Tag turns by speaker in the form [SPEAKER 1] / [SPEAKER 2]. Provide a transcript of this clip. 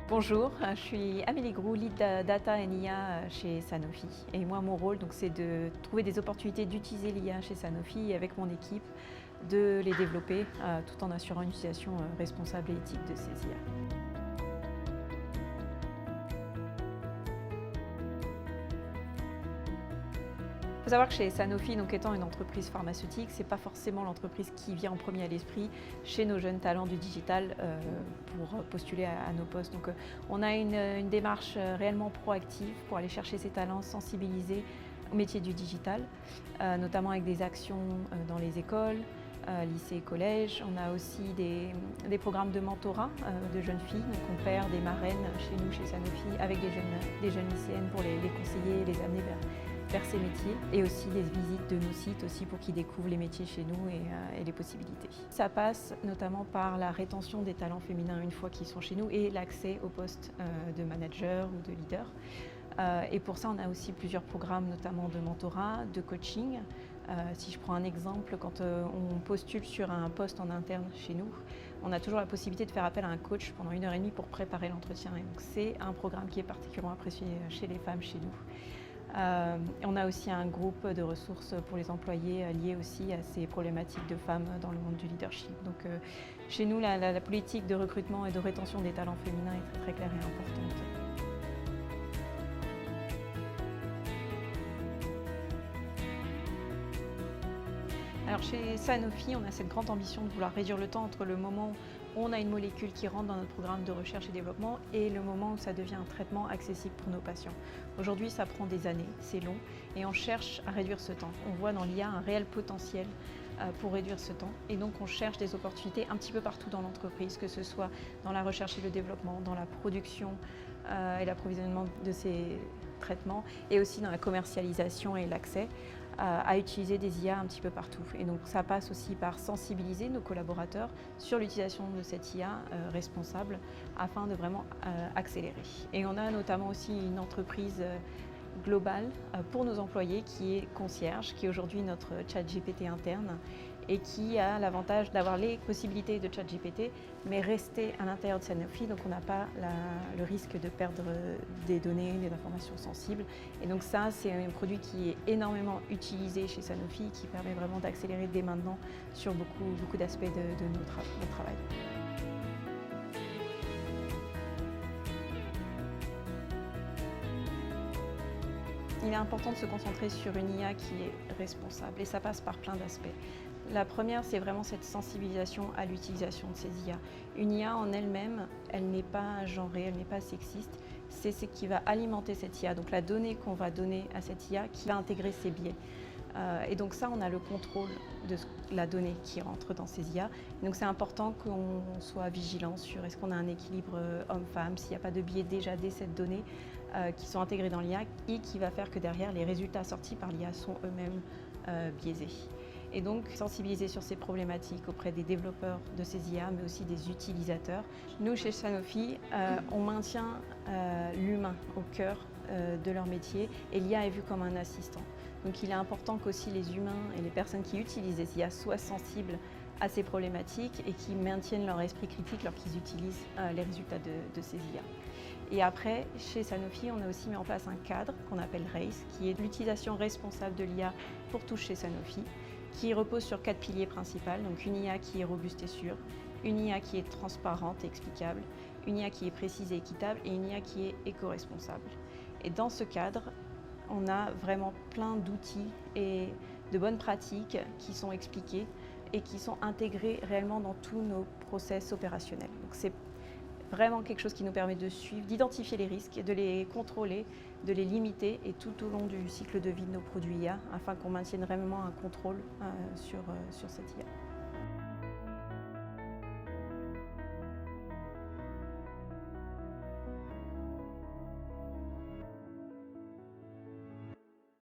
[SPEAKER 1] Bonjour, je suis Amélie Groux, lead data and IA chez Sanofi. Et moi, mon rôle, c'est de trouver des opportunités d'utiliser l'IA chez Sanofi et avec mon équipe, de les développer tout en assurant une utilisation responsable et éthique de ces IA. Il faut savoir que chez Sanofi, étant une entreprise pharmaceutique, ce n'est pas forcément l'entreprise qui vient en premier à l'esprit chez nos jeunes talents du digital pour postuler à nos postes. On a une démarche réellement proactive pour aller chercher ces talents, sensibiliser au métier du digital, notamment avec des actions dans les écoles, lycées et collèges. On a aussi des programmes de mentorat de jeunes filles. Donc on perd des marraines chez nous, chez Sanofi, avec des jeunes lycéennes pour les conseiller et les amener vers ces métiers, et aussi des visites de nos sites aussi pour qu'ils découvrent les métiers chez nous et les possibilités. Ça passe notamment par la rétention des talents féminins une fois qu'ils sont chez nous et l'accès aux postes de manager ou de leader. Et pour ça, on a aussi plusieurs programmes, notamment de mentorat, de coaching. Si je prends un exemple, quand on postule sur un poste en interne chez nous, on a toujours la possibilité de faire appel à un coach pendant 1h30 pour préparer l'entretien. Et donc c'est un programme qui est particulièrement apprécié chez les femmes chez nous. On a aussi un groupe de ressources pour les employés liés aussi à ces problématiques de femmes dans le monde du leadership. Donc chez nous, la politique de recrutement et de rétention des talents féminins est très, très claire et importante. Alors chez Sanofi, on a cette grande ambition de vouloir réduire le temps entre le moment où on a une molécule qui rentre dans notre programme de recherche et développement et le moment où ça devient un traitement accessible pour nos patients. Aujourd'hui, ça prend des années, c'est long, et on cherche à réduire ce temps. On voit dans l'IA un réel potentiel pour réduire ce temps, et donc on cherche des opportunités un petit peu partout dans l'entreprise, que ce soit dans la recherche et le développement, dans la production et l'approvisionnement de ces traitements, et aussi dans la commercialisation et l'accès à utiliser des IA un petit peu partout. Et donc ça passe aussi par sensibiliser nos collaborateurs sur l'utilisation de cette IA responsable afin de vraiment accélérer. Et on a notamment aussi une entreprise globale pour nos employés qui est Concierge, qui est aujourd'hui notre ChatGPT interne et qui a l'avantage d'avoir les possibilités de ChatGPT, mais rester à l'intérieur de Sanofi, donc on n'a pas le risque de perdre des données, des informations sensibles. Et donc ça, c'est un produit qui est énormément utilisé chez Sanofi, qui permet vraiment d'accélérer dès maintenant sur beaucoup d'aspects de notre travail. Il est important de se concentrer sur une IA qui est responsable, et ça passe par plein d'aspects. La première, c'est vraiment cette sensibilisation à l'utilisation de ces IA. Une IA en elle-même, elle n'est pas genrée, elle n'est pas sexiste, c'est ce qui va alimenter cette IA, donc la donnée qu'on va donner à cette IA qui va intégrer ses biais. Et donc ça, on a le contrôle de la donnée qui rentre dans ces IA. Et donc c'est important qu'on soit vigilant sur est-ce qu'on a un équilibre homme-femme, s'il n'y a pas de biais déjà dès cette donnée qui sont intégrés dans l'IA et qui va faire que derrière, les résultats sortis par l'IA sont eux-mêmes biaisés. Et donc sensibiliser sur ces problématiques auprès des développeurs de ces IA, mais aussi des utilisateurs. Nous, chez Sanofi, on maintient l'humain au cœur de leur métier, et l'IA est vue comme un assistant. Donc il est important qu'aussi les humains et les personnes qui utilisent les IA soient sensibles à ces problématiques et qui maintiennent leur esprit critique lorsqu'ils utilisent les résultats de ces IA. Et après, chez Sanofi, on a aussi mis en place un cadre qu'on appelle RACE, qui est l'utilisation responsable de l'IA pour tous chez Sanofi, qui repose sur 4 piliers principaux. Donc une IA qui est robuste et sûre, une IA qui est transparente et explicable, une IA qui est précise et équitable, et une IA qui est éco-responsable. Et dans ce cadre, on a vraiment plein d'outils et de bonnes pratiques qui sont expliquées et qui sont intégrées réellement dans tous nos process opérationnels. Donc c'est vraiment quelque chose qui nous permet de suivre, d'identifier les risques, de les contrôler, de les limiter, et tout au long du cycle de vie de nos produits IA, afin qu'on maintienne vraiment un contrôle sur cette IA.